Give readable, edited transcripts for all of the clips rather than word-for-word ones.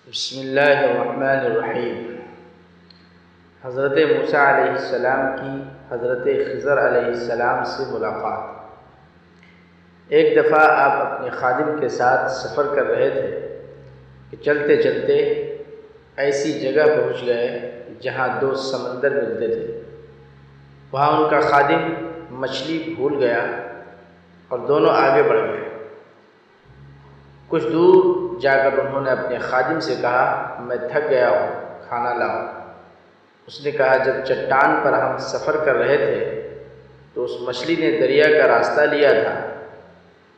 بسم اللہ الرحمن الرحیم۔ حضرت موسیٰ علیہ السلام کی حضرت خضر علیہ السلام سے ملاقات۔ ایک دفعہ آپ اپنے خادم کے ساتھ سفر کر رہے تھے کہ چلتے چلتے ایسی جگہ پہنچ گئے جہاں دو سمندر ملتے تھے۔ وہاں ان کا خادم مچھلی بھول گیا اور دونوں آگے بڑھ گئے۔ کچھ دور جا کر انہوں نے اپنے خادم سے کہا، میں تھک گیا ہوں، کھانا لاؤ۔ اس نے کہا، جب چٹان پر ہم سفر کر رہے تھے تو اس مچھلی نے دریا کا راستہ لیا تھا۔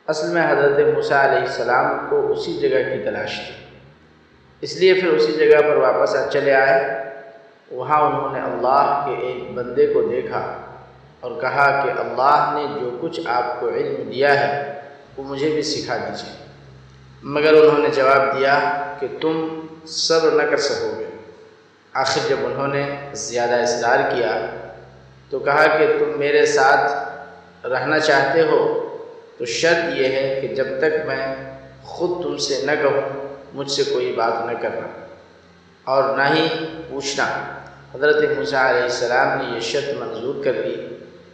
اصل میں حضرت موسیٰ علیہ السلام کو اسی جگہ کی تلاش تھی، اس لیے پھر اسی جگہ پر واپس چلے آئے۔ وہاں انہوں نے اللہ کے ایک بندے کو دیکھا اور کہا کہ اللہ نے جو کچھ آپ کو علم دیا ہے وہ مجھے بھی سکھا دیجیے، مگر انہوں نے جواب دیا کہ تم صبر نہ کر سکو گے۔ آخر جب انہوں نے زیادہ اصرار کیا تو کہا کہ تم میرے ساتھ رہنا چاہتے ہو تو شرط یہ ہے کہ جب تک میں خود تم سے نہ کہوں مجھ سے کوئی بات نہ کرنا اور نہ ہی پوچھنا۔ حضرت موسیٰ علیہ السلام نے یہ شرط منظور کر لی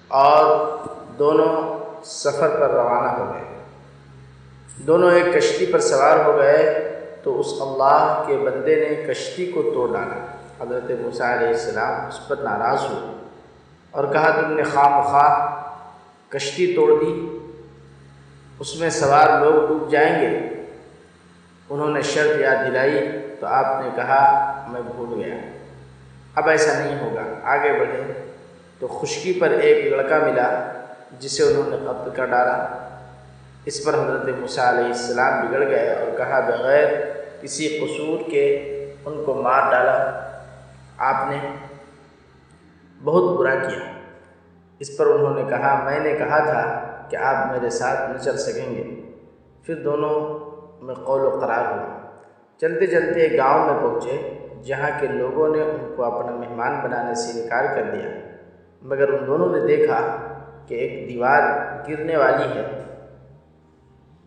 اور دونوں سفر پر روانہ ہو گئے۔ دونوں ایک کشتی پر سوار ہو گئے تو اس اللہ کے بندے نے کشتی کو توڑ ڈالا۔ حضرت موسیٰ علیہ السلام اس پر ناراض ہوئے اور کہا، تم نے خواہ مخواہ کشتی توڑ دی، اس میں سوار لوگ ڈوب جائیں گے۔ انہوں نے شرط یاد دلائی تو آپ نے کہا، میں بھول گیا، اب ایسا نہیں ہوگا۔ آگے بڑھے تو خشکی پر ایک لڑکا ملا جسے انہوں نے قتل کر ڈالا۔ اس پر حضرت موسیٰ علیہ السلام بگڑ گئے اور کہا، بغیر کسی قصور کے ان کو مار ڈالا، آپ نے بہت برا کیا۔ اس پر انہوں نے کہا، میں نے کہا تھا کہ آپ میرے ساتھ نہ چل سکیں گے۔ پھر دونوں میں قول و قرار ہوا۔ چلتے چلتے ایک گاؤں میں پہنچے جہاں کے لوگوں نے ان کو اپنا مہمان بنانے سے انکار کر دیا، مگر ان دونوں نے دیکھا کہ ایک دیوار گرنے والی ہے،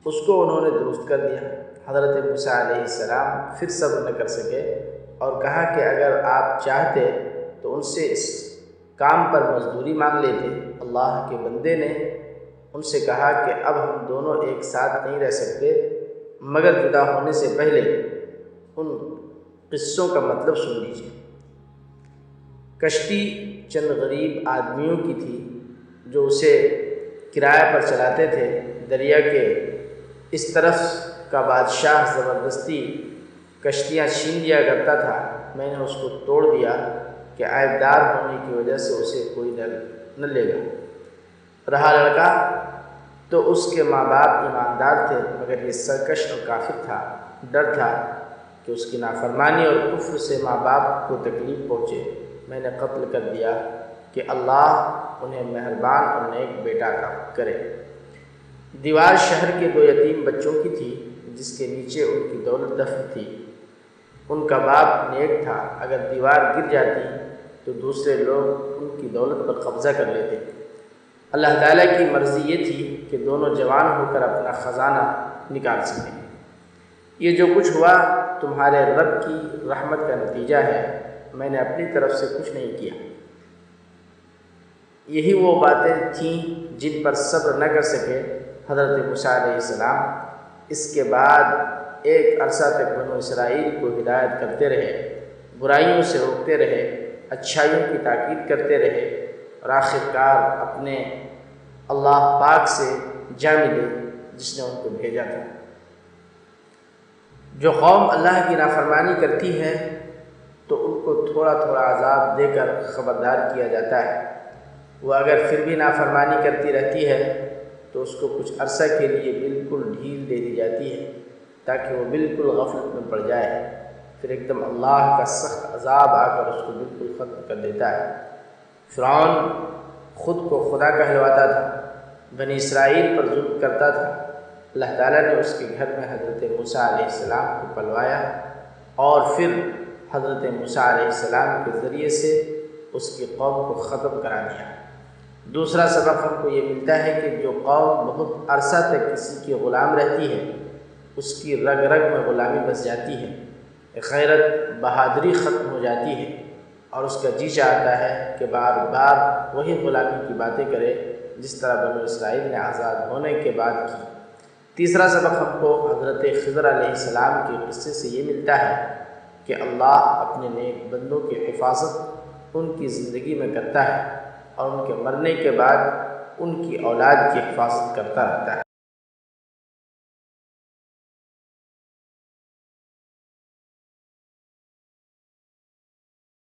اس کو انہوں نے درست کر دیا۔ حضرت موسیٰ علیہ السلام پھر صبر نہ کر سکے اور کہا کہ اگر آپ چاہتے تو ان سے اس کام پر مزدوری مانگ لیتے۔ اللہ کے بندے نے ان سے کہا کہ اب ہم دونوں ایک ساتھ نہیں رہ سکتے، مگر جدا ہونے سے پہلے ان قصوں کا مطلب سن لیجیے۔ کشتی چند غریب آدمیوں کی تھی جو اسے کرایہ پر چلاتے تھے۔ دریا کے اس طرف کا بادشاہ زبردستی کشتیاں چھین لیا کرتا تھا۔ میں نے اس کو توڑ دیا کہ عیبدار ہونے کی وجہ سے اسے کوئی نہ لے گا۔ رہا لڑکا تو اس کے ماں باپ ایماندار تھے، مگر یہ سرکش اور کافر تھا۔ ڈر تھا کہ اس کی نافرمانی اور کفر سے ماں باپ کو تکلیف پہنچے۔ میں نے قتل کر دیا کہ اللہ انہیں مہربان اور نیک بیٹا عطا کرے۔ دیوار شہر کے دو یتیم بچوں کی تھی جس کے نیچے ان کی دولت دفن تھی۔ ان کا باپ نیک تھا، اگر دیوار گر جاتی تو دوسرے لوگ ان کی دولت پر قبضہ کر لیتے۔ اللہ تعالیٰ کی مرضی یہ تھی کہ دونوں جوان ہو کر اپنا خزانہ نکال سکیں۔ یہ جو کچھ ہوا تمہارے رب کی رحمت کا نتیجہ ہے، میں نے اپنی طرف سے کچھ نہیں کیا۔ یہی وہ باتیں تھیں جن پر صبر نہ کر سکے حضرت موسیٰ علیہ السلام۔ اس کے بعد ایک عرصہ تک بنو اسرائیل کو ہدایت کرتے رہے، برائیوں سے روکتے رہے، اچھائیوں کی تاکید کرتے رہے اور آخر کار اپنے اللہ پاک سے جا ملے جس نے ان کو بھیجا تھا۔ جو قوم اللہ کی نافرمانی کرتی ہے تو ان کو تھوڑا تھوڑا عذاب دے کر خبردار کیا جاتا ہے۔ وہ اگر پھر بھی نافرمانی کرتی رہتی ہے تو اس کو کچھ عرصہ کے لیے بالکل ڈھیل دے دی جاتی ہے تاکہ وہ بالکل غفلت میں پڑ جائے، پھر ایک دم اللہ کا سخت عذاب آ کر اس کو بالکل ختم کر دیتا ہے۔ فرعون خود کو خدا کہلواتا تھا، بنی اسرائیل پر ظلم کرتا تھا۔ اللہ تعالیٰ نے اس کے گھر میں حضرت موسیٰ علیہ السلام کو پلوایا اور پھر حضرت موسیٰ علیہ السلام کے ذریعے سے اس کی قوم کو ختم کرا دیا۔ دوسرا سبق ہم کو یہ ملتا ہے کہ جو قوم بہت عرصہ تک کسی کی غلام رہتی ہے اس کی رگ رگ میں غلامی بس جاتی ہے۔ غیرت بہادری ختم ہو جاتی ہے اور اس کا جی چاہتا ہے کہ بار بار وہی غلامی کی باتیں کرے جس طرح بنو اسرائیل نے آزاد ہونے کے بعد کی۔ تیسرا سبق ہم کو حضرت خضر علیہ السلام کے قصے سے یہ ملتا ہے کہ اللہ اپنے نیک بندوں کی حفاظت ان کی زندگی میں کرتا ہے اور ان کے مرنے کے بعد ان کی اولاد کی حفاظت کرتا رہتا ہے۔